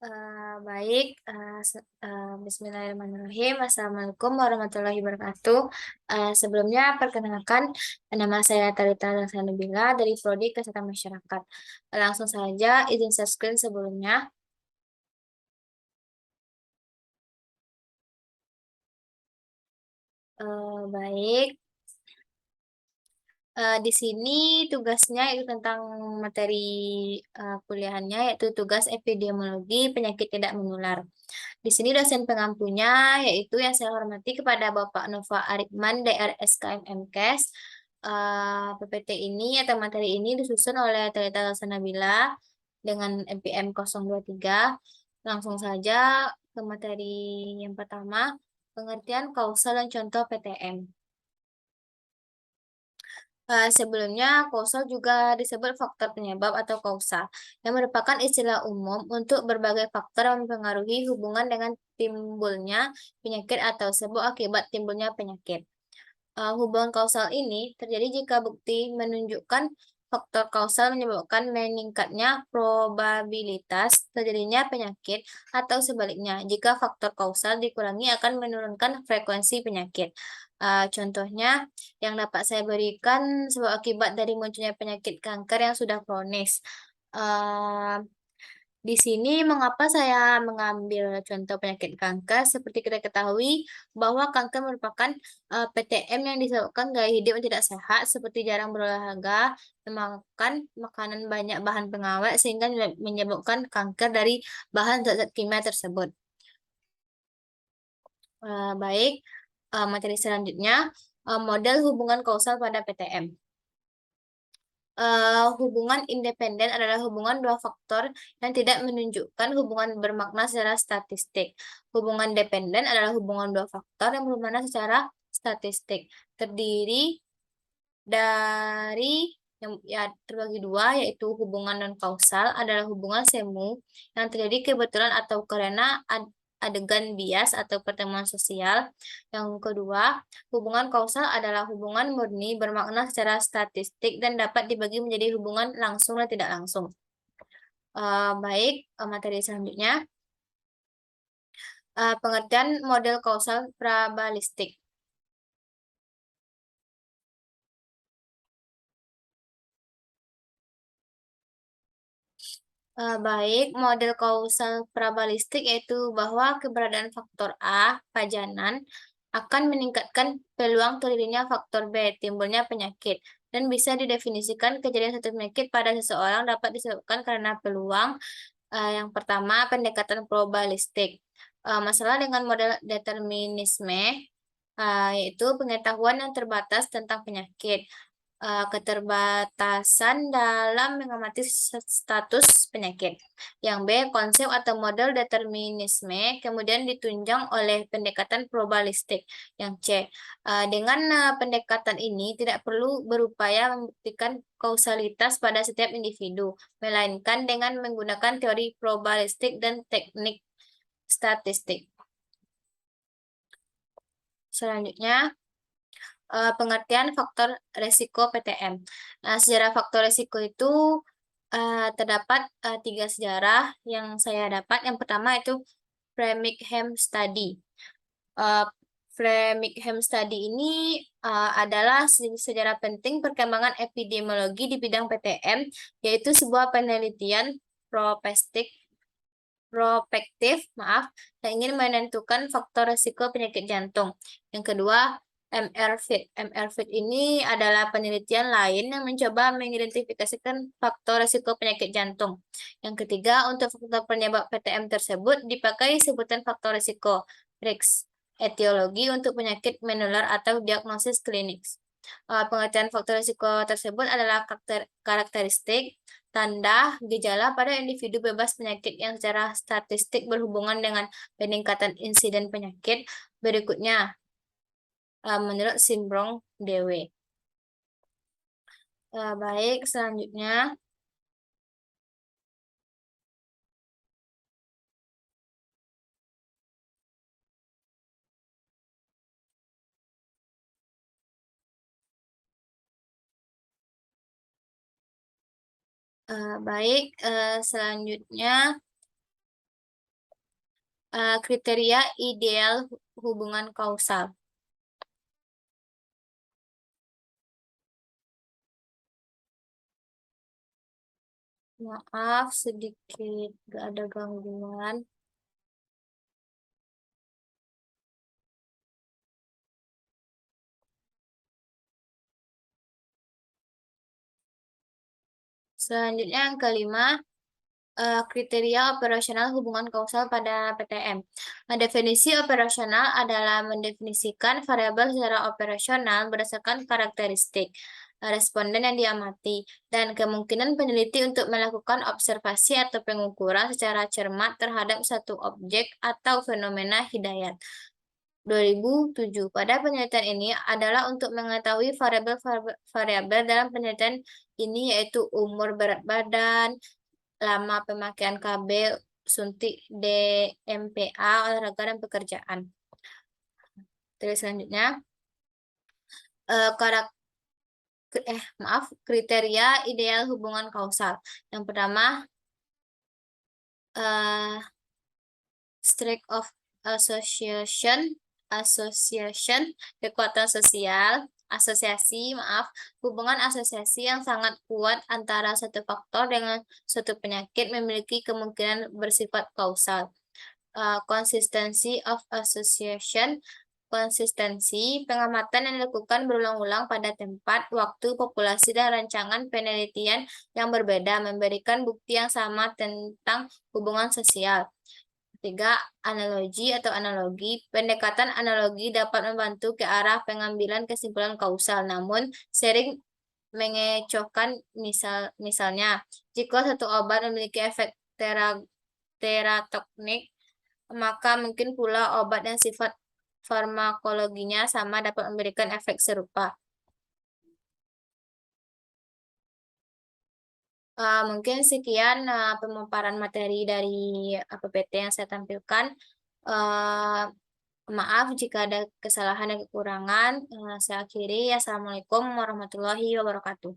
Baik, bismillahirrahmanirrahim. Assalamualaikum warahmatullahi wabarakatuh. Sebelumnya, perkenalkan, nama saya Talita Laksanabila dari Prodi Kesehatan Masyarakat. Langsung saja, izin share screen sebelumnya. Baik, di sini tugasnya itu tentang materi kuliahannya, yaitu tugas epidemiologi penyakit tidak menular. Di sini dosen pengampunya yaitu yang saya hormati kepada Bapak Nova Arifman DR SKM MKes. PPT ini atau materi ini disusun oleh Telita Sanabila dengan MPM 023. Langsung saja ke materi yang pertama, pengertian kausal dan contoh PTM. Sebelumnya, kausal juga disebut faktor penyebab atau kausa, yang merupakan istilah umum untuk berbagai faktor yang mempengaruhi hubungan dengan timbulnya penyakit atau sebab akibat timbulnya penyakit. Hubungan kausal ini terjadi jika bukti menunjukkan faktor kausal menyebabkan meningkatnya probabilitas terjadinya penyakit atau sebaliknya, jika faktor kausal dikurangi akan menurunkan frekuensi penyakit. Contohnya yang dapat saya berikan sebab akibat dari munculnya penyakit kanker yang sudah kronis. Uh, di sini mengapa saya mengambil contoh penyakit kanker? Seperti kita ketahui bahwa kanker merupakan PTM yang disebabkan gaya hidup yang tidak sehat, seperti jarang berolahraga, memakan makanan banyak bahan pengawet, sehingga menyebabkan kanker dari bahan zat-zat kimia tersebut. Baik, materi selanjutnya, model hubungan kausal pada PTM. Hubungan independen adalah hubungan dua faktor yang tidak menunjukkan hubungan bermakna secara statistik. Hubungan dependen adalah hubungan dua faktor yang bermakna secara statistik. Terdiri dari yang ya terbagi dua, yaitu hubungan non kausal adalah hubungan semu yang terjadi kebetulan atau karena adegan bias atau pertemuan sosial. Yang kedua, hubungan kausal adalah hubungan murni bermakna secara statistik dan dapat dibagi menjadi hubungan langsung dan tidak langsung. Baik, materi selanjutnya, pengertian model kausal probabilistik. Baik, model kausal probabilistik yaitu bahwa keberadaan faktor A, pajanan, akan meningkatkan peluang terjadinya faktor B, timbulnya penyakit. Dan bisa didefinisikan kejadian satu penyakit pada seseorang dapat disebabkan karena peluang. Yang pertama, pendekatan probabilistik. Masalah dengan model determinisme, yaitu pengetahuan yang terbatas tentang penyakit. Keterbatasan dalam mengamati status penyakit. Yang B, konsep atau model determinisme kemudian ditunjang oleh pendekatan probabilistik. Yang C, dengan pendekatan ini tidak perlu berupaya membuktikan kausalitas pada setiap individu, melainkan dengan menggunakan teori probabilistik dan teknik statistik. Selanjutnya, pengertian faktor resiko PTM. Sejarah faktor resiko itu terdapat tiga sejarah yang saya dapat. Yang pertama itu Framingham Study. Uh, Framingham Study ini adalah sejarah penting perkembangan epidemiologi di bidang PTM, yaitu sebuah penelitian prospektif, yang ingin menentukan faktor risiko penyakit jantung. Yang kedua, MRFIT. MRFIT ini adalah penelitian lain yang mencoba mengidentifikasikan faktor risiko penyakit jantung. Yang ketiga, untuk faktor penyebab PTM tersebut dipakai sebutan faktor risiko, RISK, etiologi untuk penyakit menular atau diagnosis klinis. Pengertian faktor risiko tersebut adalah karakteristik, tanda, gejala pada individu bebas penyakit yang secara statistik berhubungan dengan peningkatan insiden penyakit. Berikutnya, menurut Simbrong Dewe. Baik, selanjutnya. Baik, selanjutnya Kriteria ideal hubungan kausal. Maaf, sedikit gak ada gangguan. Selanjutnya yang kelima, kriteria operasional hubungan kausal pada PTM. Nah, definisi operasional adalah mendefinisikan variabel secara operasional berdasarkan karakteristik responden yang diamati dan kemungkinan peneliti untuk melakukan observasi atau pengukuran secara cermat terhadap satu objek atau fenomena hidayat. 2007. Pada penelitian ini adalah untuk mengetahui variabel dalam penelitian ini yaitu umur, berat badan, lama pemakaian KB, suntik DMPA, olahraga dan pekerjaan. Terus selanjutnya, kriteria ideal hubungan kausal. Yang pertama, strength of association, kekuatan sosial, hubungan asosiasi yang sangat kuat antara satu faktor dengan suatu penyakit memiliki kemungkinan bersifat kausal. Consistency of association, konsistensi pengamatan yang dilakukan berulang-ulang pada tempat, waktu, populasi, dan rancangan penelitian yang berbeda memberikan bukti yang sama tentang hubungan sosial. 3. Analogi. Pendekatan analogi dapat membantu ke arah pengambilan kesimpulan kausal, namun sering mengecohkan. Misalnya, jika satu obat memiliki efek teratoknik, maka mungkin pula obat dan sifat farmakologinya sama dapat memberikan efek serupa. Mungkin sekian pemaparan materi dari PPT yang saya tampilkan. Maaf jika ada kesalahan dan kekurangan. Saya akhiri. Assalamualaikum warahmatullahi wabarakatuh.